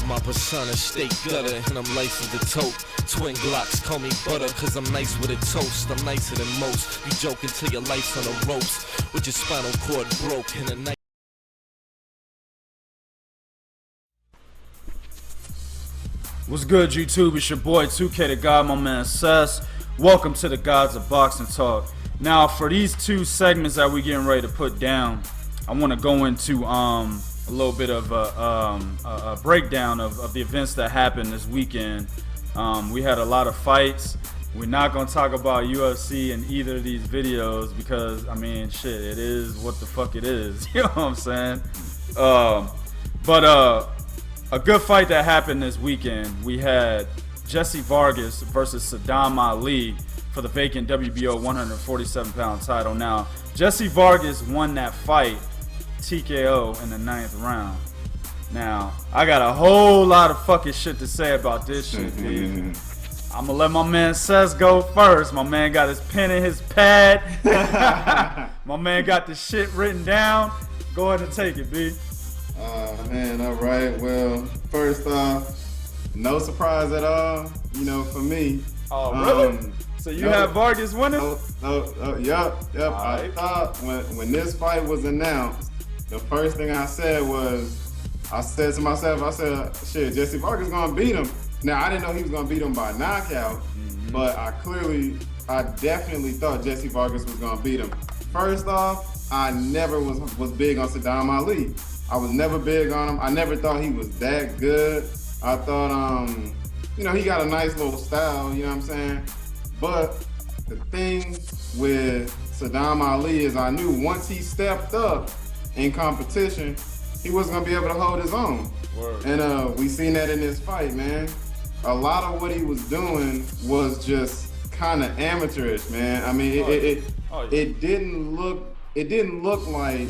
my persona, stay gutter, and I'm life of the tote. Twin Glocks, call me butter, cause I'm nice with a toast. I'm nicer than most. You joking till your life's on the ropes, with your spinal cord broke in a night. What's good, YouTube? It's your boy 2K the God, my man Sess. Welcome to the Gods of Boxing Talk. Now, for these two segments that we're getting ready to put down, I want to go into a little bit of a breakdown of the events that happened this weekend. We had a lot of fights. We're not going to talk about UFC in either of these videos because, I mean, shit, it is what the fuck it is. You know what I'm saying? A good fight that happened this weekend. We had Jessie Vargas versus Sadam Ali for the vacant WBO 147-pound title. Now, Jessie Vargas won that fight TKO in the 9th round. Now, I got a whole lot of fucking shit to say about this shit, dude. I'm gonna let my man Sess go first. My man got his pen and his pad. My man got the shit written down. Go ahead and take it, B. Man, all right. Well, first off, no surprise at all, you know, for me. Oh, really? So you have Vargas winning? Yep. Right. I thought when this fight was announced, the first thing I said was, I said to myself, I said, shit, Jessie Vargas gonna beat him. Now, I didn't know he was gonna beat him by knockout, but I definitely thought Jessie Vargas was gonna beat him. First off, I never was big on Sadam Ali. I was never big on him. I never thought he was that good. I thought, you know, he got a nice little style, you know what I'm saying? But the thing with Sadam Ali is I knew once he stepped up in competition, he wasn't gonna be able to hold his own. Word. And we seen that in this fight, man. A lot of what he was doing was just kind of amateurish, man. I mean, it didn't look like,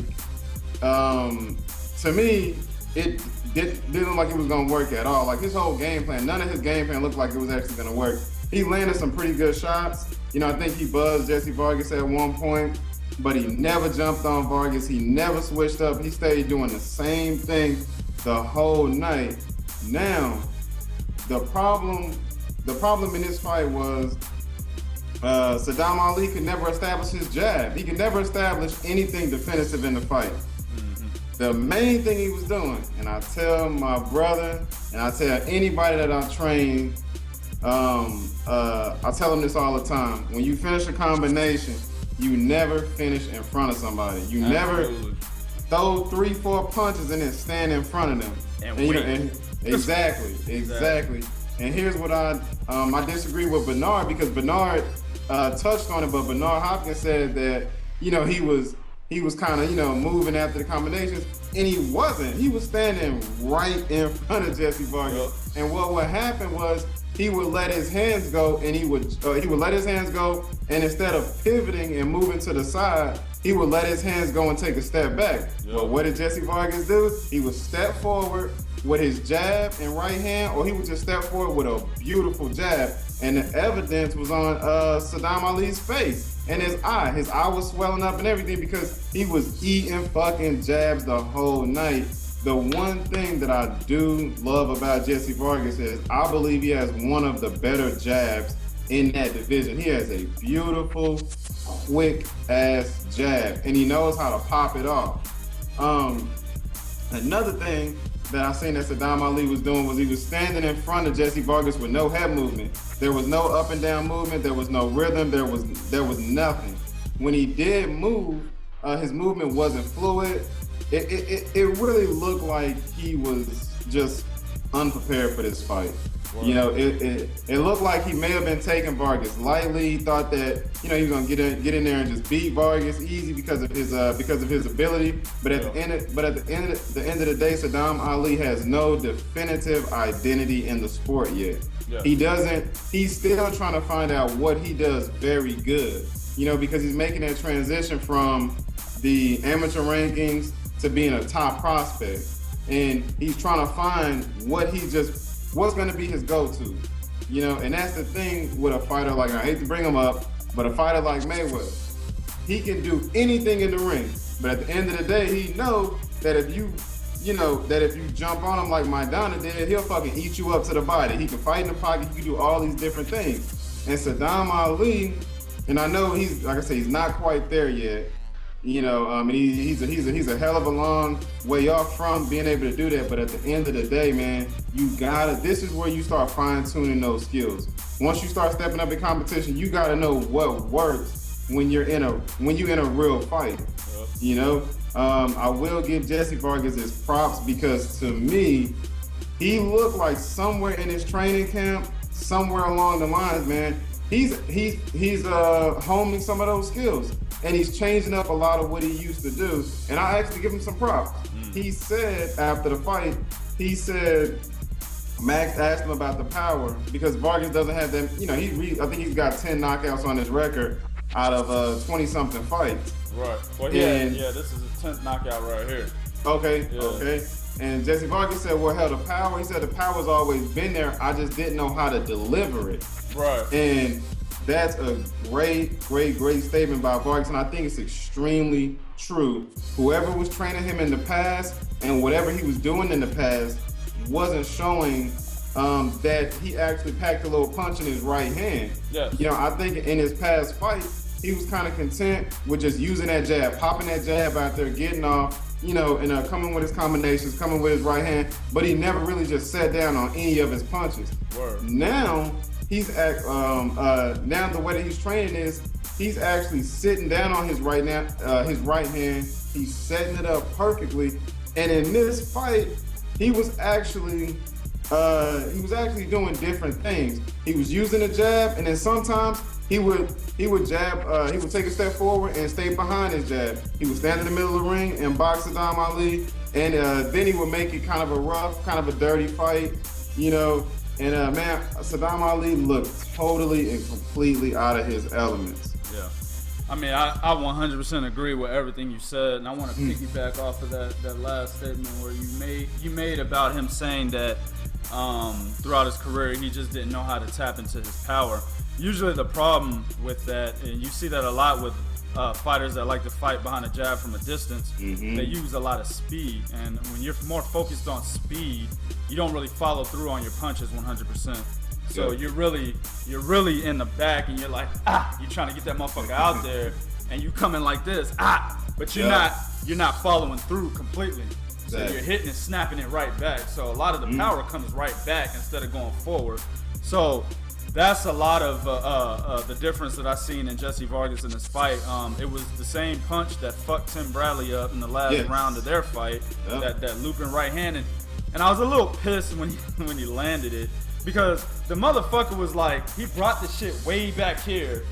to me, it didn't look like it was gonna work at all. Like his whole game plan, none of his game plan looked like it was actually gonna work. He landed some pretty good shots. You know, I think he buzzed Jessie Vargas at one point, but he never jumped on Vargas. He never switched up. He stayed doing the same thing the whole night. Now, the problem in this fight was Sadam Ali could never establish his jab. He could never establish anything defensive in the fight. The main thing he was doing, and I tell my brother, and I tell anybody that I train, I tell them this all the time. When you finish a combination, you never finish in front of somebody. You never throw 3-4 punches and then stand in front of them. Exactly. And here's what I disagree with Bernard, because Bernard touched on it, but Bernard Hopkins said that, you know, he was kind of, you know, moving after the combinations, and he wasn't. He was standing right in front of Jessie Vargas. Yep. And what would happen was he would let his hands go, and he would let his hands go, and instead of pivoting and moving to the side, he would let his hands go and take a step back. Yep. Well, what did Jessie Vargas do? He would step forward with his jab and right hand, or he would just step forward with a beautiful jab. And the evidence was on Sadam Ali's face and his eye. His eye was swelling up and everything because he was eating fucking jabs the whole night. The one thing that I do love about Jessie Vargas is I believe he has one of the better jabs in that division. He has a beautiful, quick ass jab, and he knows how to pop it off. Another thing that I seen that Sadam Ali was doing was he was standing in front of Jessie Vargas with no head movement. There was no up and down movement. There was no rhythm. There was nothing. When he did move, his movement wasn't fluid. It really looked like he was just unprepared for this fight. Wow. You know, it looked like he may have been taking Vargas lightly. He thought that, you know, he was gonna get in there and just beat Vargas easy because of his ability. But at the end of the day, Sadam Ali has no definitive identity in the sport yet. Yeah. He's still trying to find out what he does very good. You know, because he's making that transition from the amateur rankings to being a top prospect. And he's trying to find what's going to be his go-to, you know, and that's the thing with a fighter like, I hate to bring him up, but a fighter like Mayweather, he can do anything in the ring, but at the end of the day, he knows that if you you know, that if you jump on him like Maidana did, he'll fucking eat you up to the body. He can fight in the pocket. He can do all these different things. And Sadam Ali, and I know he's, like I say, he's not quite there yet. You know, and he's a hell of a long way off from being able to do that. But at the end of the day, man, this is where you start fine tuning those skills. Once you start stepping up in competition, you gotta know what works when you're in a real fight. You know, I will give Jessie Vargas his props because to me, he looked like somewhere in his training camp, somewhere along the lines, man, he's homing some of those skills. And he's changing up a lot of what he used to do. And I actually give him some props. He said after the fight, Max asked him about the power because Vargas doesn't have them. You know, I think he's got 10 knockouts on his record out of 20-something fights. Right. Well, this is a 10th knockout right here. Okay, yeah. Okay. And Jessie Vargas said, well, hell, the power, he said the power's always been there. I just didn't know how to deliver it. Right. And that's a great statement by Vargas, and I think it's extremely true. Whoever was training him in the past and whatever he was doing in the past wasn't showing that he actually packed a little punch in his right hand. Yes. You know, I think in his past fight, he was kind of content with just using that jab, popping that jab out there, getting off, you know, and coming with his combinations, coming with his right hand, but he never really just sat down on any of his punches. Word. Now, now the way that he's training is he's actually sitting down on his right hand. He's setting it up perfectly. And in this fight, he was actually doing different things. He was using a jab, and then sometimes he would jab. He would take a step forward and stay behind his jab. He would stand in the middle of the ring and box Sadam Ali, and then he would make it kind of a rough, kind of a dirty fight, you know. And man, Sadam Ali looked totally and completely out of his elements. Yeah, I mean, I 100% agree with everything you said, and I want to piggyback off of that last statement where you made about him saying that throughout his career he just didn't know how to tap into his power. Usually the problem with that, and you see that a lot with fighters that like to fight behind a jab from a distance, they use a lot of speed, and when you're more focused on speed, you don't really follow through on your punches 100%. So you're really in the back, and you're like, you're trying to get that motherfucker out there, and you come in like this, but you're not following through completely. So you're hitting and snapping it right back. So a lot of the power comes right back instead of going forward. So that's a lot of the difference that I seen in Jessie Vargas in this fight. It was the same punch that fucked Tim Bradley up in the last round of their fight, that looping right hand. And I was a little pissed when he landed it, because the motherfucker was like, he brought the shit way back here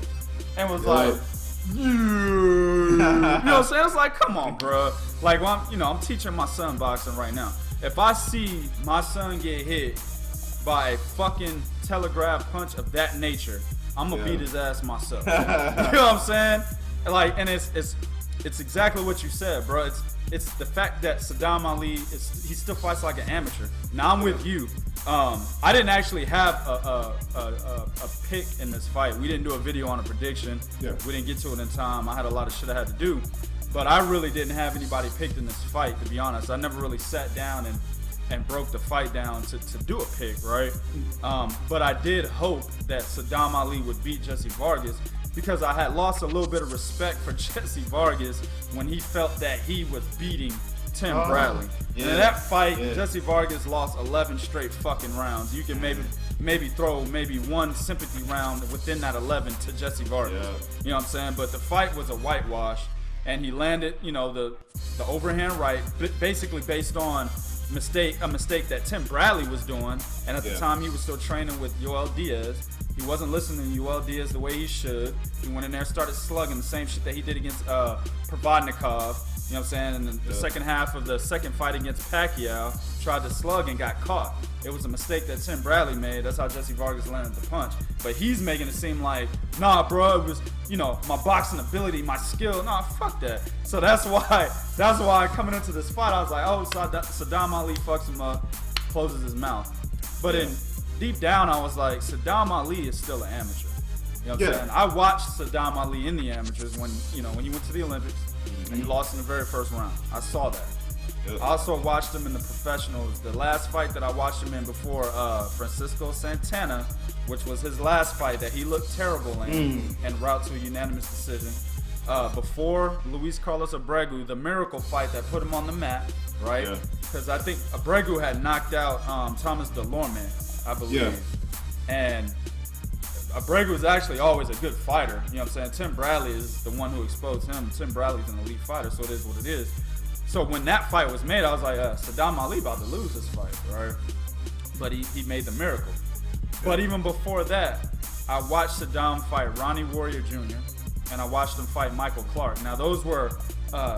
and was like, you know what I'm saying? It's like, come on, bro. Like, well, I'm teaching my son boxing right now. If I see my son get hit by a fucking telegraph punch of that nature, I'm gonna beat his ass myself. You know what I'm saying? Like, and it's exactly what you said, bro. It's the fact that Sadam Ali he still fights like an amateur. Now I'm with you. I didn't actually have a pick in this fight. We didn't do a video on a prediction. We didn't get to it in time. I had a lot of shit I had to do, but I really didn't have anybody picked in this fight, to be honest. I never really sat down and broke the fight down to do a pick, right? But I did hope that Sadam Ali would beat Jessie Vargas, because I had lost a little bit of respect for Jessie Vargas when he felt that he was beating Tim Bradley. And in that fight, Jessie Vargas lost 11 straight fucking rounds. You can maybe throw one sympathy round within that 11 to Jessie Vargas. You know what I'm saying? But the fight was a whitewash, and he landed, the overhand right, basically based on a mistake that Tim Bradley was doing, and at the time he was still training with Yoel Diaz. He wasn't listening to Yoel Diaz the way he should. He went in there and started slugging the same shit that he did against Provodnikov. You know what I'm saying? And the second half of the second fight against Pacquiao, tried to slug and got caught. It was a mistake that Tim Bradley made. That's how Jessie Vargas landed the punch. But he's making it seem like, nah, bro, it was, my boxing ability, my skill. Nah, fuck that. So that's why coming into this fight, I was like, oh, Sadam Ali fucks him up, closes his mouth. But deep down, I was like, Sadam Ali is still an amateur. You know what I'm saying? I watched Sadam Ali in the amateurs when he went to the Olympics and he lost in the very first round. I saw that. Yep. I also watched him in the professionals. The last fight that I watched him in before Francisco Santana, which was his last fight that he looked terrible in and route to a unanimous decision. Before Luis Carlos Abregu, the miracle fight that put him on the map, right? Because I think Abregu had knocked out Thomas Delorme, I believe. Yeah. And Abregu is actually always a good fighter. You know what I'm saying? Tim Bradley is the one who exposed him. Tim Bradley's an elite fighter, so it is what it is. So when that fight was made, I was like, Sadam Ali about to lose this fight, right? But he made the miracle. But even before that, I watched Sadam fight Ronnie Warrior Jr. and I watched him fight Michael Clark. Now those were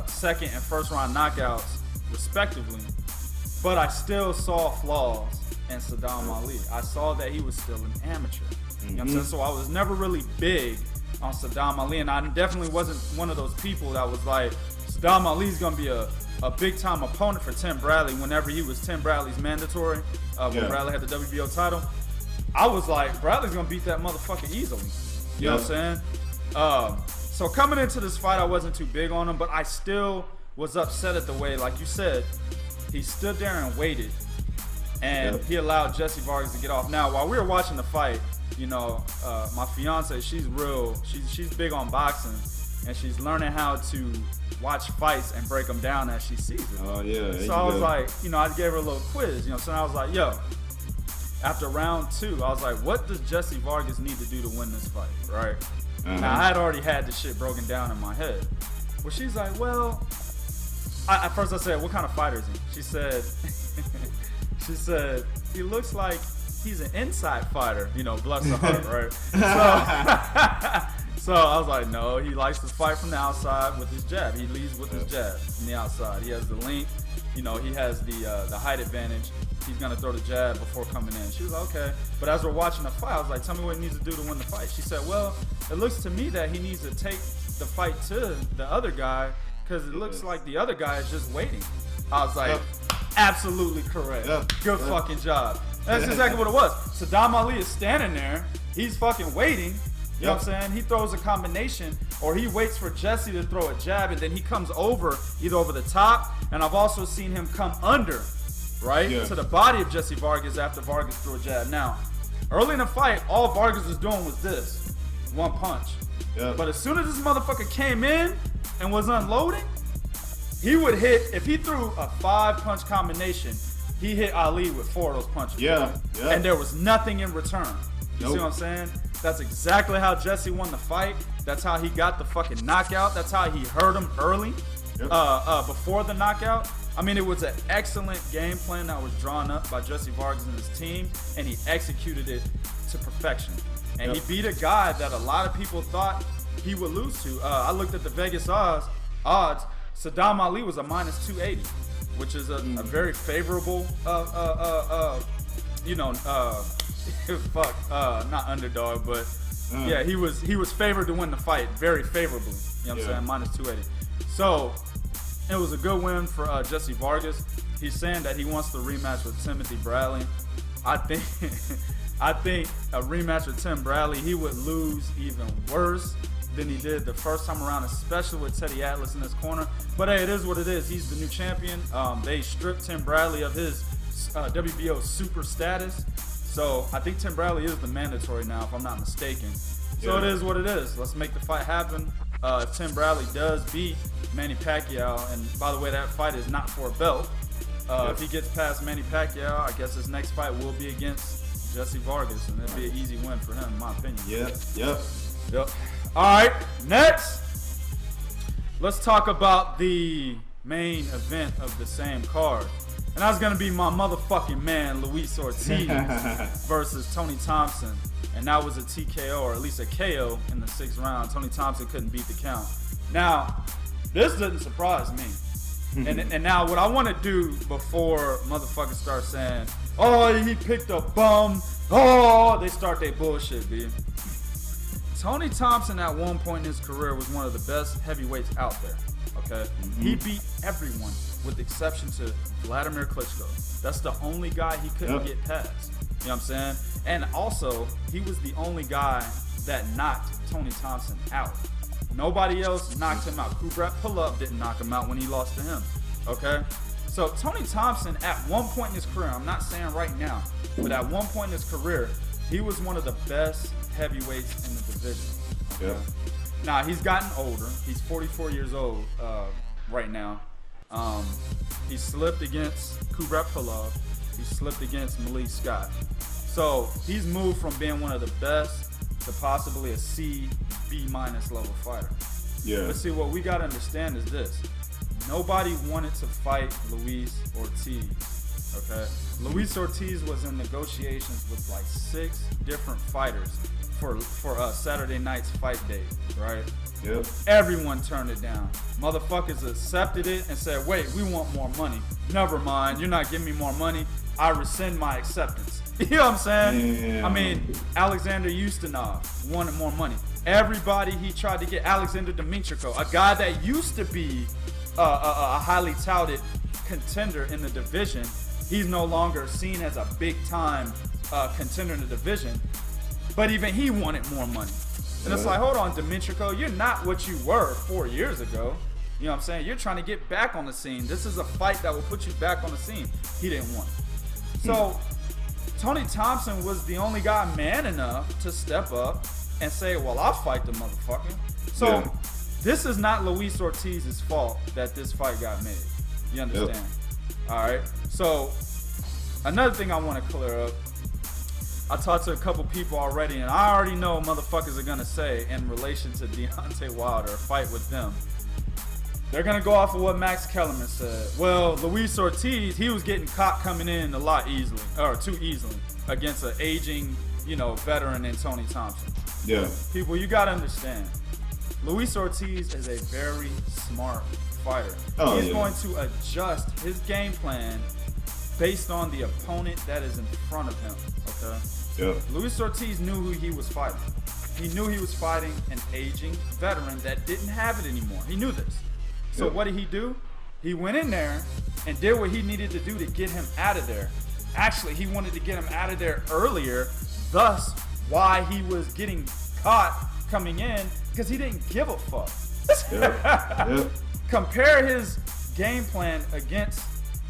second and first round knockouts respectively, but I still saw flaws in Sadam Ali. I saw that he was still an amateur. You know what I'm saying? So I was never really big on Sadam Ali, and I definitely wasn't one of those people that was like, Sadam Ali's gonna be a big time opponent for Tim Bradley whenever he was Tim Bradley's mandatory, when Bradley had the WBO title. I was like, Bradley's gonna beat that motherfucker easily. You know what I'm saying? So coming into this fight, I wasn't too big on him, but I still was upset at the way, like you said, he stood there and waited, and he allowed Jessie Vargas to get off. Now, while we were watching the fight, you know, my fiance, she's big on boxing, and she's learning how to watch fights and break them down as she sees it. Oh yeah. So I was like, you know, I gave her a little quiz, you know, so I was like, yo, after round 2, I was like, what does Jessie Vargas need to do to win this fight, right? Now, I had already had this shit broken down in my head. Well, she's like, well, at first I said, what kind of fighter is he? She said, he looks like he's an inside fighter, you know, bless her heart, right? So I was like, no, he likes to fight from the outside with his jab. He leads with his jab from the outside. He has the length, you know, he has the height advantage. He's gonna throw the jab before coming in. She was like, okay. But as we're watching the fight, I was like, tell me what he needs to do to win the fight. She said, well, it looks to me that he needs to take the fight to the other guy because it looks like the other guy is just waiting. I was like, absolutely correct. Good fucking job. That's exactly what it was. Sadam Ali is standing there. He's fucking waiting. You know what I'm saying? He throws a combination, or he waits for Jessie to throw a jab, and then he comes over, either over the top, and I've also seen him come under, right, to the body of Jessie Vargas after Vargas threw a jab. Now, early in the fight, all Vargas was doing was this, one punch. But as soon as this motherfucker came in and was unloading, he would hit, if he threw a 5-punch combination, he hit Ali with 4 of those punches. And there was nothing in return. You see what I'm saying? That's exactly how Jessie won the fight. That's how he got the fucking knockout. That's how he hurt him early, before the knockout. I mean, it was an excellent game plan that was drawn up by Jessie Vargas and his team, and he executed it to perfection. And he beat a guy that a lot of people thought he would lose to. I looked at the Vegas odds. Sadam Ali was a minus 280, which is a very favorable, not underdog, but yeah, he was favored to win the fight very favorably. You know what I'm saying? Minus 280. So it was a good win for Jessie Vargas. He's saying that he wants the rematch with Timothy Bradley. I think a rematch with Tim Bradley, he would lose even worse than he did the first time around, especially with Teddy Atlas in his corner. But hey, it is what it is. He's the new champion. They stripped Tim Bradley of his WBO super status. So I think Tim Bradley is the mandatory now, if I'm not mistaken. So it is what it is. Let's make the fight happen. If Tim Bradley does beat Manny Pacquiao, and by the way, that fight is not for a belt. If he gets past Manny Pacquiao, I guess his next fight will be against Jessie Vargas, and it'll be an easy win for him, in my opinion. Yep. All right, next, let's talk about the main event of the same card. And that's going to be my motherfucking man, Luis Ortiz versus Tony Thompson. And that was a TKO, or at least a KO in the 6th round. Tony Thompson couldn't beat the count. Now, this didn't surprise me. And now what I want to do before motherfuckers start saying, oh, he picked a bum. Oh, they start their bullshit, B. Tony Thompson at one point in his career was one of the best heavyweights out there, okay? He beat everyone with the exception to Vladimir Klitschko. That's the only guy he couldn't get past, you know what I'm saying? And also, he was the only guy that knocked Tony Thompson out. Nobody else knocked him out. Kubrat Pull-Up didn't knock him out when he lost to him, okay? So Tony Thompson, at one point in his career, I'm not saying right now, but at one point in his career, he was one of the best heavyweights in the division. Okay? Yeah. Now, he's gotten older. He's 44 years old right now. He slipped against Kubrat Pulev. He slipped against Malik Scott. So he's moved from being one of the best to possibly a C, B- level fighter. Yeah. But see, what we got to understand is this. Nobody wanted to fight Luis Ortiz, okay? Luis Ortiz was in negotiations with like 6 different fighters for Saturday night's fight day, right? Yep. Everyone turned it down. Motherfuckers accepted it and said, wait, we want more money. Never mind, you're not giving me more money. I rescind my acceptance. You know what I'm saying? Damn. I mean, Alexander Ustinov wanted more money. Everybody he tried to get, Alexander Dimitrico, a guy that used to be a highly touted contender in the division, he's no longer seen as a big-time contender in the division. But even he wanted more money. And it's like, hold on, Dimitrico, you're not what you were 4 years ago. You know what I'm saying? You're trying to get back on the scene. This is a fight that will put you back on the scene. He didn't want it. So Tony Thompson was the only guy man enough to step up and say, well, I'll fight the motherfucker. So this is not Luis Ortiz's fault that this fight got made. You understand? All right. So another thing I want to clear up, I talked to a couple people already, and I already know motherfuckers are going to say in relation to Deontay Wilder, a fight with them, they're going to go off of what Max Kellerman said. Well, Luis Ortiz, he was getting caught coming in a lot easily, or too easily, against an aging, veteran in Tony Thompson. Yeah. People, you got to understand, Luis Ortiz is a very smart fighter. He's going to adjust his game plan based on the opponent that is in front of him, okay? Yeah. Luis Ortiz knew who he was fighting. He knew he was fighting an aging veteran that didn't have it anymore. He knew this. So what did he do? He went in there and did what he needed to do to get him out of there. Actually, he wanted to get him out of there earlier, thus why he was getting caught coming in, because he didn't give a fuck. Compare his game plan against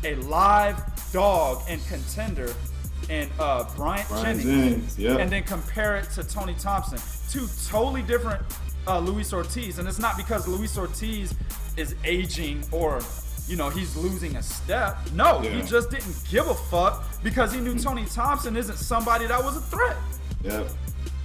a live dog and contender and Bryant Jennings, and then compare it to Tony Thompson. 2 totally different Luis Ortiz, and it's not because Luis Ortiz is aging or he's losing a step. No, he just didn't give a fuck because he knew Tony Thompson isn't somebody that was a threat. Yep.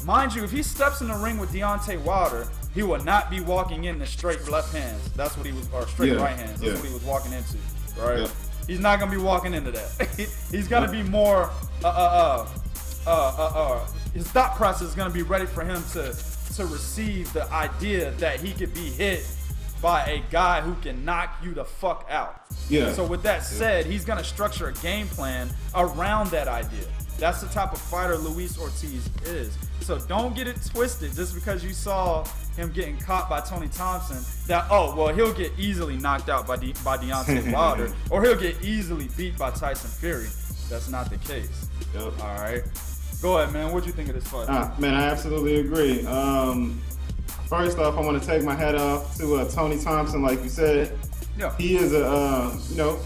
Mind you, if he steps in the ring with Deontay Wilder, he will not be walking in the straight left hands. That's what he was, or straight right hands. That's what he was walking into, right? Yep. He's not gonna be walking into that. He's gonna be more. His thought process is gonna be ready for him to receive the idea that he could be hit by a guy who can knock you the fuck out. Yeah. So with that said, he's gonna structure a game plan around that idea. That's the type of fighter Luis Ortiz is. So don't get it twisted just because you saw him getting caught by Tony Thompson that, he'll get easily knocked out by Deontay Wilder or he'll get easily beat by Tyson Fury. That's not the case. Yep. All right. Go ahead, man. What'd you think of this fight? Man, I absolutely agree. First off, I want to take my hat off to Tony Thompson, like you said. Yeah. He is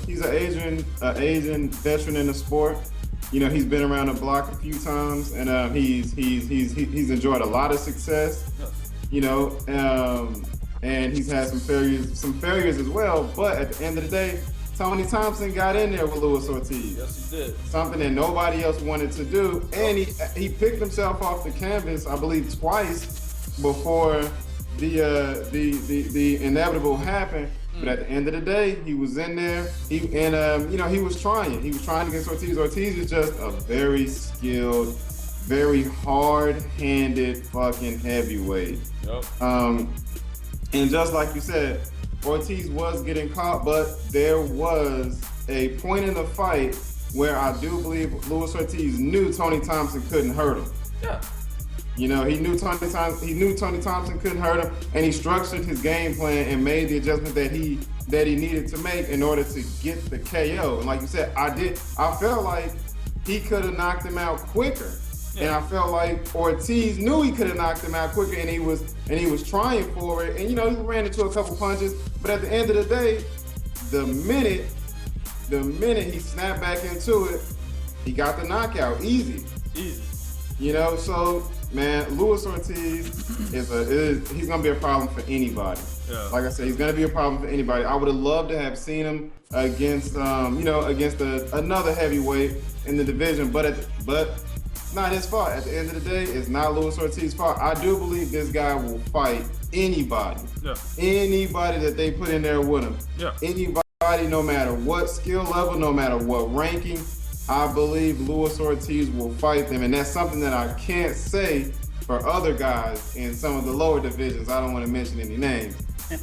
he's an Asian veteran in the sport. He's been around the block a few times, and he's enjoyed a lot of success. Yes. And he's had some failures as well. But at the end of the day, Tony Thompson got in there with Luis Ortiz. Yes, he did. Something that nobody else wanted to do, and he picked himself off the canvas, I believe, twice before the inevitable happened. But at the end of the day, he was in there. He was trying. He was trying against Ortiz. Ortiz is just a very skilled, very hard-handed fucking heavyweight. Yep. And just like you said, Ortiz was getting caught, but there was a point in the fight where I do believe Luis Ortiz knew Tony Thompson couldn't hurt him. Yeah. He knew Tony Thompson couldn't hurt him, and he structured his game plan and made the adjustment that he needed to make in order to get the KO. And like you said, I felt like he could have knocked him out quicker. Yeah. And I felt like Ortiz knew he could have knocked him out quicker, and he was trying for it. And he ran into a couple punches, but at the end of the day, the minute the minute he snapped back into it, he got the knockout. Easy. You know, so man, Luis Ortiz he's gonna be a problem for anybody. Yeah. Like I said, he's gonna be a problem for anybody. I would have loved to have seen him against another heavyweight in the division, but it's not his fault. At the end of the day, it's not Luis Ortiz's fault. I do believe this guy will fight anybody. Yeah. Anybody that they put in there with him. Yeah. Anybody, no matter what skill level, no matter what ranking. I believe Luis Ortiz will fight them, and that's something that I can't say for other guys in some of the lower divisions. I don't want to mention any names,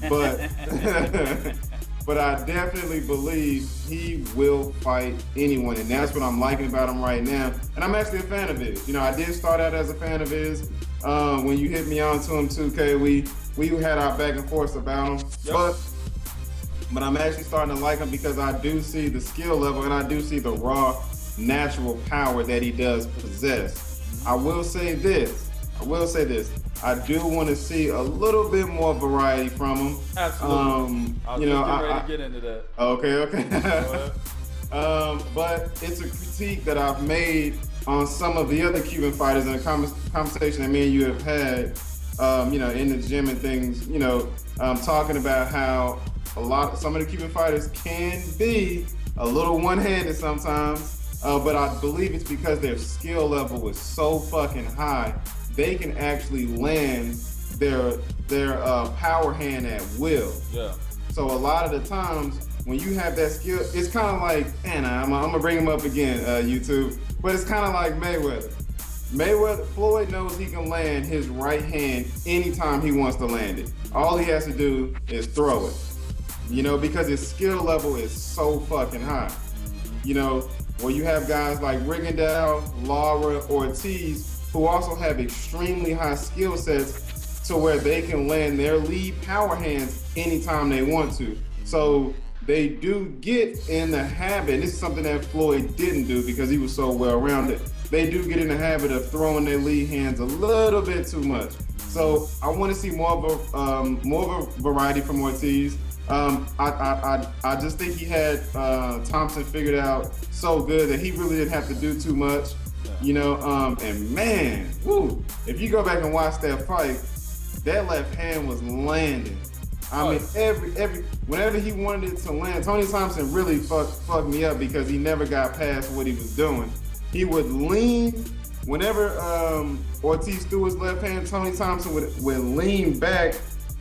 but but I definitely believe he will fight anyone, and that's what I'm liking about him right now. And I'm actually a fan of his. You know, I did start out as a fan of his. When you hit me on to him, 2K, we had our back and forth about him, but I'm actually starting to like him because I do see the skill level and I do see the raw, natural power that he does possess. I will say this. I do want to see a little bit more variety from him. Absolutely. I was ready to get into that. Okay. But it's a critique that I've made on some of the other Cuban fighters in a conversation that me and you have had, in the gym and things, talking about how some of the Cuban fighters can be a little one-handed sometimes. But I believe it's because their skill level is so fucking high, they can actually land their power hand at will. Yeah. So a lot of the times when you have that skill, it's kind of like, and I'm gonna bring him up again, YouTube. But it's kind of like Mayweather. Floyd knows he can land his right hand anytime he wants to land it. All he has to do is throw it. Because his skill level is so fucking high. Where you have guys like Rigondeaux, Lara, Ortiz, who also have extremely high skill sets to where they can land their lead power hands anytime they want to. So they do get in the habit, and this is something that Floyd didn't do because he was so well-rounded. They do get in the habit of throwing their lead hands a little bit too much. So I want to see more of a variety from Ortiz. I just think he had Thompson figured out so good that he really didn't have to do too much, and man, woo, if you go back and watch that fight, that left hand was landing. I mean, every whenever he wanted it to land, Tony Thompson really fucked me up because he never got past what he was doing. He would lean, whenever Ortiz threw his left hand, Tony Thompson would lean back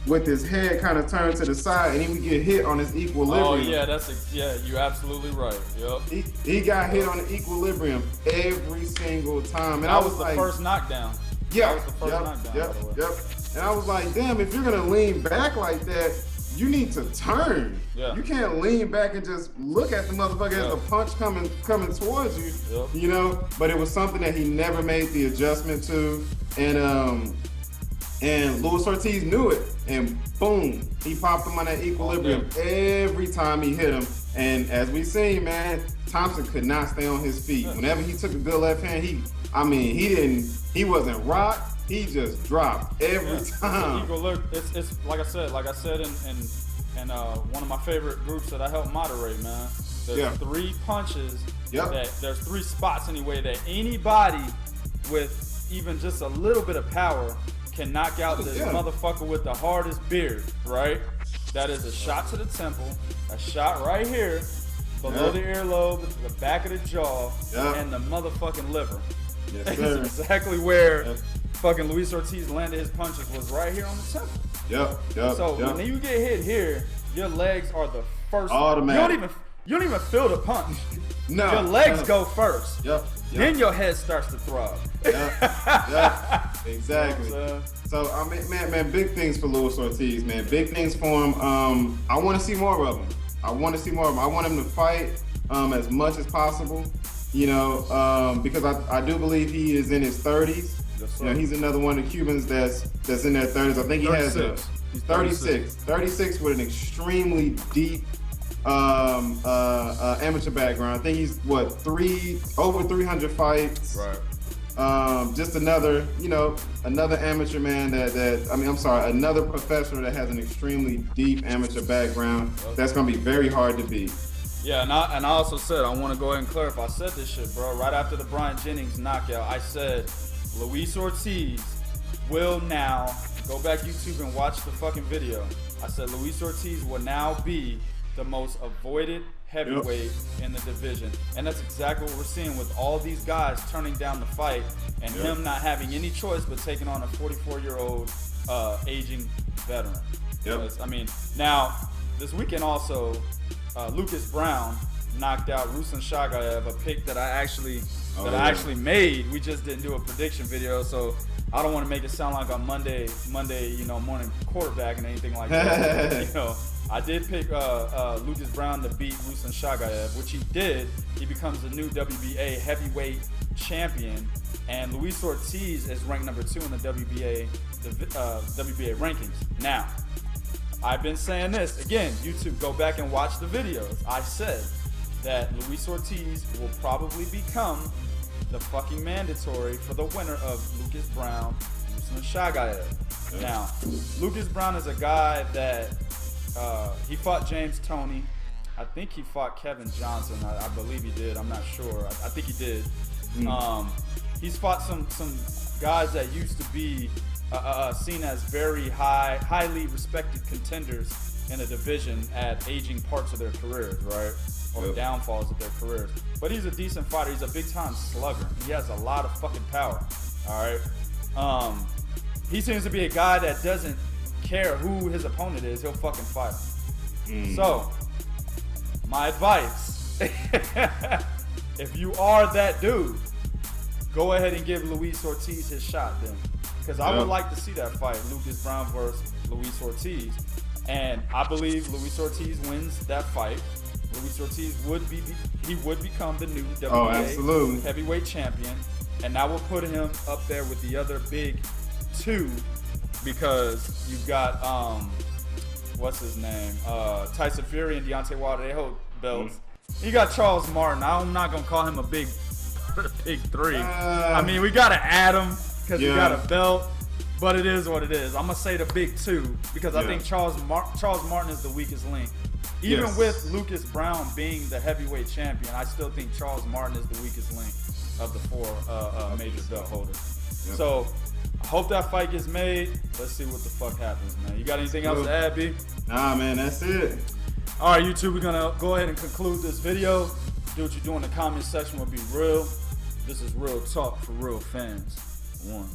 with his head kind of turned to the side, and he would get hit on his equilibrium. Oh yeah, you're absolutely right. Yep. He got hit on the equilibrium every single time, and that was the first knockdown. Yeah, that was the first knockdown. Yep. And I was like, damn, if you're gonna lean back like that, you need to turn. Yeah. You can't lean back and just look at the motherfucker as the punch coming towards you. Yep. But it was something that he never made the adjustment to, and Luis Ortiz knew it, and boom, he popped him on that equilibrium every time he hit him. And as we seen, man, Thompson could not stay on his feet. Whenever he took a good left hand, he wasn't rocked. He just dropped every time. It's like I said in one of my favorite groups that I help moderate, man. There's 3 punches. There's 3 spots anyway that anybody with even just a little bit of power can knock out this motherfucker with the hardest beard, right? That is a shot to the temple, a shot right here, below the earlobe, the back of the jaw, and the motherfucking liver. Yes, sir. That's exactly where fucking Luis Ortiz landed his punches, was right here on the temple. So when you get hit here, your legs are the first. Automatic. You don't even feel the punch. No. Your legs go first. Then your head starts to throb. Exactly. So I mean, man, big things for Luis Ortiz, man. Big things for him. I want to see more of him. I want him to fight as much as possible. Because I do believe he is in his 30s. Yes, he's another one of the Cubans that's in their 30s. I think he has 36 with an extremely deep amateur background. I think he's over 300 fights. Right. Just another amateur man another professional that has an extremely deep amateur background. That's gonna be very hard to beat. Yeah, and I also said, I want to go ahead and clarify. I said this shit, bro. Right after the Brian Jennings knockout, I said Luis Ortiz will now go back YouTube and watch the fucking video. I said Luis Ortiz will now be the most avoided heavyweight in the division, and that's exactly what we're seeing with all these guys turning down the fight and him not having any choice but taking on a 44-year-old aging veteran. I mean, now this weekend also, Lucas Browne knocked out Ruslan Chagaev, a pick that I actually made. We just didn't do a prediction video, so I don't want to make it sound like a Monday, morning quarterback and anything like that. I did pick Lucas Browne to beat Ruslan Chagaev, which he did. He becomes the new WBA heavyweight champion, and Luis Ortiz is ranked number 2 in the WBA rankings. Now, I've been saying this again. YouTube, go back and watch the videos. I said that Luis Ortiz will probably become the fucking mandatory for the winner of Lucas Browne, Ruslan Chagaev. Now, Lucas Browne is a guy that he fought James Toney. I think he fought Kevin Johnson. I believe he did. I'm not sure. I think he did. He's fought some guys that used to be seen as very highly respected contenders in a division at aging parts of their careers, right? Or downfalls of their careers. But he's a decent fighter. He's a big-time slugger. He has a lot of fucking power, all right? He seems to be a guy that doesn't care who his opponent is. He'll fucking fight him. So, my advice, if you are that dude, go ahead and give Luis Ortiz his shot then. Because I would like to see that fight, Lucas Browne versus Luis Ortiz. And I believe Luis Ortiz wins that fight. Luis Ortiz would become the new WBA heavyweight champion. And that will put him up there with the other big 2, because you've got what's his name? Tyson Fury and Deontay Wilder, they hold belts. You got Charles Martin. I'm not gonna call him a big 3. I mean, we gotta add him because he got a belt, but it is what it is. I'm gonna say the big 2 because I think Charles Martin is the weakest link. Even with Lucas Browne being the heavyweight champion, I still think Charles Martin is the weakest link of the 4 major belt holders. So I hope that fight gets made. Let's see what the fuck happens, man. You got anything else to add, B? Nah, man, that's it. All right, YouTube, we're gonna go ahead and conclude this video. Do what you do in the comment section will be real. This is real talk for real fans. 1.